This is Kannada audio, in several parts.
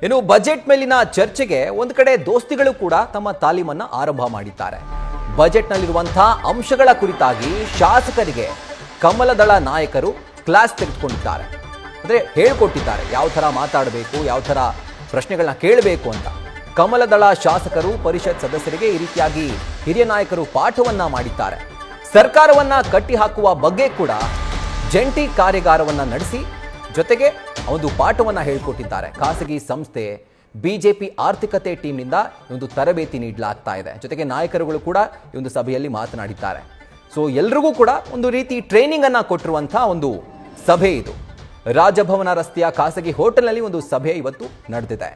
ಇನ್ನು ಬಜೆಟ್ ಮೇಲಿನ ಚರ್ಚೆಗೆ ಒಂದು ಕಡೆ ದೋಸ್ತಿಗಳು ಕೂಡ ತಮ್ಮ ತಾಲೀಮನ್ನ ಆರಂಭ ಮಾಡಿದ್ದಾರೆ. ಬಜೆಟ್ನಲ್ಲಿರುವಂತಹ ಅಂಶಗಳ ಕುರಿತಾಗಿ ಶಾಸಕರಿಗೆ ಕಮಲದಳ ನಾಯಕರು ಕ್ಲಾಸ್ ತೆಗೆದುಕೊಂಡಿದ್ದಾರೆ. ಅಂದ್ರೆ ಹೇಳಿಕೊಟ್ಟಿದ್ದಾರೆ ಯಾವ ತರ ಮಾತಾಡಬೇಕು, ಯಾವ ತರ ಪ್ರಶ್ನೆಗಳನ್ನ ಕೇಳಬೇಕು ಅಂತ. ಕಮಲದಳ ಶಾಸಕರು ಪರಿಷತ್ ಸದಸ್ಯರಿಗೆ ಈ ರೀತಿಯಾಗಿ ಹಿರಿಯ ನಾಯಕರು ಪಾಠವನ್ನ ಮಾಡಿದ್ದಾರೆ. ಸರ್ಕಾರವನ್ನ ಕಟ್ಟಿ ಹಾಕುವ ಬಗ್ಗೆ ಕೂಡ ಜಂಟಿ ಕಾರ್ಯಾಗಾರವನ್ನ ನಡೆಸಿ ಜೊತೆಗೆ ಒಂದು ಪಾಠವನ್ನ ಹೇಳಿಕೊಟ್ಟಿದ್ದಾರೆ. ಖಾಸಗಿ ಸಂಸ್ಥೆ ಬಿಜೆಪಿ ಆರ್ಥಿಕತೆ ಟೀಮ್ನಿಂದ ಒಂದು ತರಬೇತಿ ನೀಡಲಾಗ್ತಾ ಇದೆ. ಜೊತೆಗೆ ನಾಯಕರುಗಳು ಕೂಡ ಈ ಒಂದು ಸಭೆಯಲ್ಲಿ ಮಾತನಾಡಿದ್ದಾರೆ. ಸೊ ಎಲ್ರಿಗೂ ಕೂಡ ಒಂದು ರೀತಿ ಟ್ರೈನಿಂಗ್ ಅನ್ನ ಕೊಟ್ಟಿರುವಂತಹ ಒಂದು ಸಭೆ ಇದು. ರಾಜಭವನ ರಸ್ತೆಯ ಖಾಸಗಿ ಹೋಟೆಲ್ನಲ್ಲಿ ಒಂದು ಸಭೆ ಇವತ್ತು ನಡೆದಿದೆ.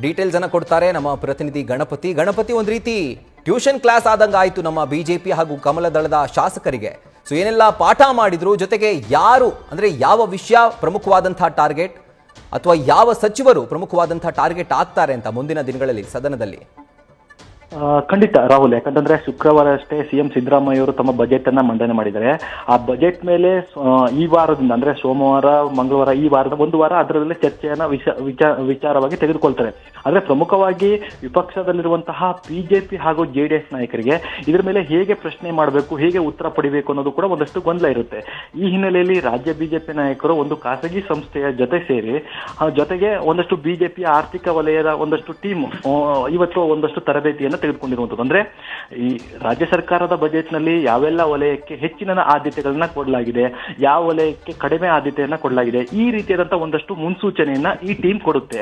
ಡೀಟೇಲ್ಸ್ ಅನ್ನ ಕೊಡ್ತಾರೆ ನಮ್ಮ ಪ್ರತಿನಿಧಿ ಗಣಪತಿ. ಒಂದು ರೀತಿ ಟ್ಯೂಷನ್ ಕ್ಲಾಸ್ ಆದಂಗ ಆಯ್ತು ನಮ್ಮ ಬಿಜೆಪಿ ಹಾಗೂ ಕಮಲದಳದ ಶಾಸಕರಿಗೆ. ಸೊ ಏನೆಲ್ಲ ಪಾಠ ಮಾಡಿದ್ರು, ಜೊತೆಗೆ ಯಾರು ಅಂದ್ರೆ ಯಾವ ವಿಷಯ ಪ್ರಮುಖವಾದಂತಹ ಟಾರ್ಗೆಟ್ ಅಥವಾ ಯಾವ ಸಚಿವರು ಪ್ರಮುಖವಾದಂತಹ ಟಾರ್ಗೆಟ್ ಆಗ್ತಾರೆ ಅಂತ ಮುಂದಿನ ದಿನಗಳಲ್ಲಿ ಸದನದಲ್ಲಿ. ಖಂಡಿತ ರಾಹುಲ್, ಯಾಕಂತಂದ್ರೆ ಶುಕ್ರವಾರ ಅಷ್ಟೇ ಸಿಎಂ ಸಿದ್ದರಾಮಯ್ಯ ಅವರು ತಮ್ಮ ಬಜೆಟ್ ಅನ್ನ ಮಂಡನೆ ಮಾಡಿದ್ದಾರೆ. ಆ ಬಜೆಟ್ ಮೇಲೆ ಈ ವಾರದಿಂದ ಅಂದ್ರೆ ಸೋಮವಾರ ಮಂಗಳವಾರ ಈ ವಾರದ ಒಂದು ವಾರ ಅದರಲ್ಲೇ ಚರ್ಚೆಯನ್ನ ವಿಚಾರವಾಗಿ ತೆಗೆದುಕೊಳ್ತಾರೆ. ಆದ್ರೆ ಪ್ರಮುಖವಾಗಿ ವಿಪಕ್ಷದಲ್ಲಿರುವಂತಹ ಬಿಜೆಪಿ ಹಾಗೂ ಜೆಡಿಎಸ್ ನಾಯಕರಿಗೆ ಇದರ ಮೇಲೆ ಹೇಗೆ ಪ್ರಶ್ನೆ ಮಾಡಬೇಕು, ಹೇಗೆ ಉತ್ತರ ಪಡಿಬೇಕು ಅನ್ನೋದು ಕೂಡ ಒಂದಷ್ಟು ಗೊಂದಲ ಇರುತ್ತೆ. ಈ ಹಿನ್ನೆಲೆಯಲ್ಲಿ ರಾಜ್ಯ ಬಿಜೆಪಿ ನಾಯಕರು ಒಂದು ಖಾಸಗಿ ಸಂಸ್ಥೆಯ ಜೊತೆ ಸೇರಿ ಜೊತೆಗೆ ಒಂದಷ್ಟು ಬಿಜೆಪಿ ಆರ್ಥಿಕ ವಲಯದ ಒಂದಷ್ಟು ಟೀಮ್ ಇವತ್ತು ಒಂದಷ್ಟು ತರಬೇತಿಯನ್ನು ತೆಗೆದುಕೊಂಡಿರುವಂತದ್ದು. ಅಂದ್ರೆ ಈ ರಾಜ್ಯ ಸರ್ಕಾರದ ಬಜೆಟ್ ನಲ್ಲಿ ಯಾವೆಲ್ಲ ವಲಯಕ್ಕೆ ಹೆಚ್ಚಿನ ಆದ್ಯತೆಗಳನ್ನ ಕೊಡಲಾಗಿದೆ, ಯಾವ ವಲಯಕ್ಕೆ ಕಡಿಮೆ ಆದ್ಯತೆಯನ್ನ ಕೊಡಲಾಗಿದೆ, ಈ ರೀತಿಯಾದಂತಹ ಒಂದಷ್ಟು ಮುನ್ಸೂಚನೆಯನ್ನ ಈ ಟೀಮ್ ಕೊಡುತ್ತೆ.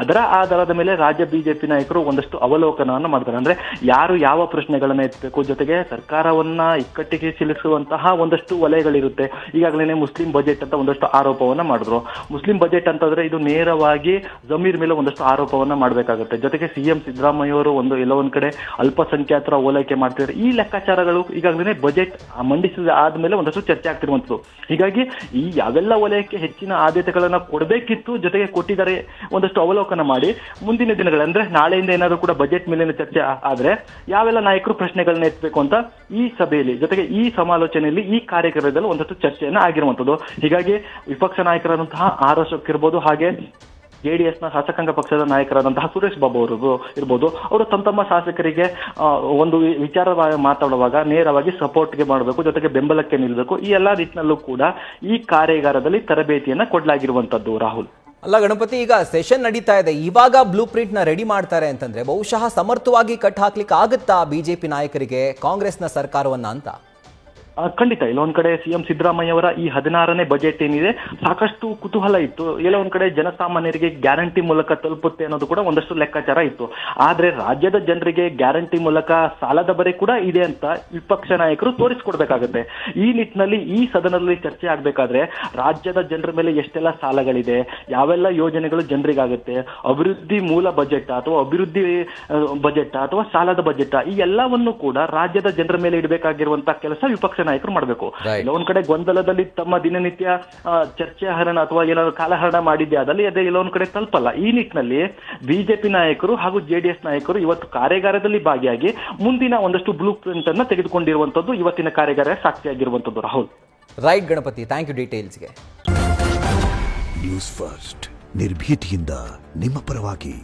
ಅದರ ಆಧಾರದ ಮೇಲೆ ರಾಜ್ಯ ಬಿಜೆಪಿ ನಾಯಕರು ಒಂದಷ್ಟು ಅವಲೋಕನವನ್ನು ಮಾಡ್ತಾರೆ. ಅಂದ್ರೆ ಯಾರು ಯಾವ ಪ್ರಶ್ನೆಗಳನ್ನ ಎತ್ತಬೇಕು, ಜೊತೆಗೆ ಸರ್ಕಾರವನ್ನ ಇಕ್ಕಟ್ಟಿಗೆ ಸಿಲುಕಿಸುವಂತಹ ಒಂದಷ್ಟು ವಲಯಗಳಿರುತ್ತೆ. ಈಗಾಗಲೇ ಮುಸ್ಲಿಂ ಬಜೆಟ್ ಅಂತ ಒಂದಷ್ಟು ಆರೋಪವನ್ನ ಮಾಡಿದ್ರು. ಮುಸ್ಲಿಂ ಬಜೆಟ್ ಅಂತಂದ್ರೆ ಇದು ನೇರವಾಗಿ ಜಮೀರ್ ಮೇಲೆ ಒಂದಷ್ಟು ಆರೋಪವನ್ನ ಮಾಡಬೇಕಾಗುತ್ತೆ. ಜೊತೆಗೆ ಸಿಎಂ ಸಿದ್ದರಾಮಯ್ಯ ಅವರು ಎಲ್ಲೋ ಒಂದ್ ಕಡೆ ಅಲ್ಪಸಂಖ್ಯಾತರ ಓಲೈಕೆ ಮಾಡ್ತಿದ್ದಾರೆ. ಈ ಲೆಕ್ಕಾಚಾರಗಳು ಈಗಾಗಲೇ ಬಜೆಟ್ ಮಂಡಿಸಿದ ಆದ್ಮೇಲೆ ಒಂದಷ್ಟು ಚರ್ಚೆ ಆಗ್ತಿರುವಂತದ್ದು. ಹೀಗಾಗಿ ಈ ಯಾವೆಲ್ಲ ವಲಯಕ್ಕೆ ಹೆಚ್ಚಿನ ಆದ್ಯತೆಗಳನ್ನ ಕೊಡಬೇಕಿತ್ತು, ಜೊತೆಗೆ ಕೊಟ್ಟಿದ್ದಾರೆ, ಒಂದಷ್ಟು ಅವಲೋಕನ ಮಾಡಿ ಮುಂದಿನ ದಿನಗಳಂದ್ರೆ ನಾಳೆಯಿಂದ ಏನಾದರೂ ಕೂಡ ಬಜೆಟ್ ಮೇಲಿನ ಚರ್ಚೆ ಆದ್ರೆ ಯಾವೆಲ್ಲ ನಾಯಕರು ಪ್ರಶ್ನೆಗಳನ್ನ ಎತ್ತಬೇಕು ಅಂತ ಈ ಸಭೆಯಲ್ಲಿ ಜೊತೆಗೆ ಈ ಸಮಾಲೋಚನೆಯಲ್ಲಿ ಈ ಕಾರ್ಯಕ್ರಮದಲ್ಲಿ ಒಂದಷ್ಟು ಚರ್ಚೆಯನ್ನ ಆಗಿರುವಂತದ್ದು. ಹೀಗಾಗಿ ವಿಪಕ್ಷ ನಾಯಕರಾದಂತಹ ಆರ್ ಅಶೋಕ್ ಇರ್ಬೋದು, ಹಾಗೆ ಜೆಡಿಎಸ್ ನ ಶಾಸಕಾಂಗ ಪಕ್ಷದ ನಾಯಕರಾದಂತಹ ಸುರೇಶ್ ಬಾಬು ಅವರು ಇರ್ಬೋದು, ಅವರು ತಮ್ಮ ಶಾಸಕರಿಗೆ ಒಂದು ವಿಚಾರ ಮಾತಾಡುವಾಗ ನೇರವಾಗಿ ಸಪೋರ್ಟ್ಗೆ ಮಾಡಬೇಕು, ಜೊತೆಗೆ ಬೆಂಬಲಕ್ಕೆ ನಿಲ್ಲಬೇಕು. ಈ ಎಲ್ಲಾ ನಿಟ್ಟಿನಲ್ಲೂ ಕೂಡ ಈ ಕಾರ್ಯಾಗಾರದಲ್ಲಿ ತರಬೇತಿಯನ್ನ ಕೊಡಲಾಗಿರುವಂತದ್ದು. ರಾಹುಲ್, ಅಲ್ಲ ಗಣಪತಿ, ಈಗ ಸೆಷನ್ ನಡೀತಾ ಇದೆ, ಇವಾಗ ಬ್ಲೂ ಪ್ರಿಂಟ್ ನ ರೆಡಿ ಮಾಡ್ತಾರೆ ಅಂತಂದ್ರೆ ಬಹುಶಃ ಸಮರ್ಥವಾಗಿ ಕಟ್ ಹಾಕ್ಲಿಕ್ಕೆ ಆಗುತ್ತಾ ಬಿಜೆಪಿ ನಾಯಕರಿಗೆ ಕಾಂಗ್ರೆಸ್ನ ಸರ್ಕಾರವನ್ನ ಅಂತ? ಖಂಡಿತ. ಇಲ್ಲೊಂದ್ ಕಡೆ ಸಿಎಂ ಸಿದ್ದರಾಮಯ್ಯ ಅವರ ಈ 16ನೇ ಬಜೆಟ್ ಏನಿದೆ ಸಾಕಷ್ಟು ಕುತೂಹಲ ಇತ್ತು. ಎಲ್ಲ ಒಂದ್ ಕಡೆ ಜನಸಾಮಾನ್ಯರಿಗೆ ಗ್ಯಾರಂಟಿ ಮೂಲಕ ತಲುಪುತ್ತೆ ಅನ್ನೋದು ಕೂಡ ಒಂದಷ್ಟು ಲೆಕ್ಕಾಚಾರ ಇತ್ತು. ಆದ್ರೆ ರಾಜ್ಯದ ಜನರಿಗೆ ಗ್ಯಾರಂಟಿ ಮೂಲಕ ಸಾಲದ ಬರೆ ಕೂಡ ಇದೆ ಅಂತ ವಿಪಕ್ಷ ನಾಯಕರು ತೋರಿಸ್ಕೊಡ್ಬೇಕಾಗತ್ತೆ. ಈ ನಿಟ್ಟಿನಲ್ಲಿ ಈ ಸದನದಲ್ಲಿ ಚರ್ಚೆ ಆಗ್ಬೇಕಾದ್ರೆ ರಾಜ್ಯದ ಜನರ ಮೇಲೆ ಎಷ್ಟೆಲ್ಲ ಸಾಲಗಳಿದೆ, ಯಾವೆಲ್ಲ ಯೋಜನೆಗಳು ಜನರಿಗಾಗುತ್ತೆ, ಅಭಿವೃದ್ಧಿ ಮೂಲ ಬಜೆಟ್ ಅಥವಾ ಅಭಿವೃದ್ಧಿ ಬಜೆಟ್ ಅಥವಾ ಸಾಲದ ಬಜೆಟ್, ಈ ಎಲ್ಲವನ್ನು ಕೂಡ ರಾಜ್ಯದ ಜನರ ಮೇಲೆ ಇಡಬೇಕಾಗಿರುವಂತಹ ಕೆಲಸ ವಿಪಕ್ಷ ನಾಯಕರು ಮಾಡಬೇಕು. ಒಂದ್ ಕಡೆ ಗೊಂದಲದಲ್ಲಿ ತಮ್ಮ ದಿನನಿತ್ಯ ಚರ್ಚೆ ಹರಣ ಅಥವಾ ಏನಾದ್ರು ಕಾಲಹರಣ ಮಾಡಿದ್ದೆ ಆದಲ್ಲಿ ಅದೇ ಎಲ್ಲೊಂದ್ ಕಡೆ ತಲುಪಲ್ಲ. ಈ ನಿಟ್ಟಿನಲ್ಲಿ ಬಿಜೆಪಿ ನಾಯಕರು ಹಾಗೂ ಜೆಡಿಎಸ್ ನಾಯಕರು ಇವತ್ತು ಕಾರ್ಯಾಗಾರದಲ್ಲಿ ಭಾಗಿಯಾಗಿ ಮುಂದಿನ ಒಂದಷ್ಟು ಬ್ಲೂ ಪ್ರಿಂಟ್ ಅನ್ನ ತೆಗೆದುಕೊಂಡಿರುವಂತದ್ದು ಇವತ್ತಿನ ಕಾರ್ಯಾಗಾರ ಸಾಕ್ಷಿಯಾಗಿರುವಂತದ್ದು. Rahul, right Ganapati, thank you ಡೀಟೇಲ್ಸ್ಗೆ. ನ್ಯೂಸ್ ಫಸ್ಟ್ ನಿರ್ಭೀತಿಯಿಂದ ನಿಮ್ಮ ಪರವಾಗಿ.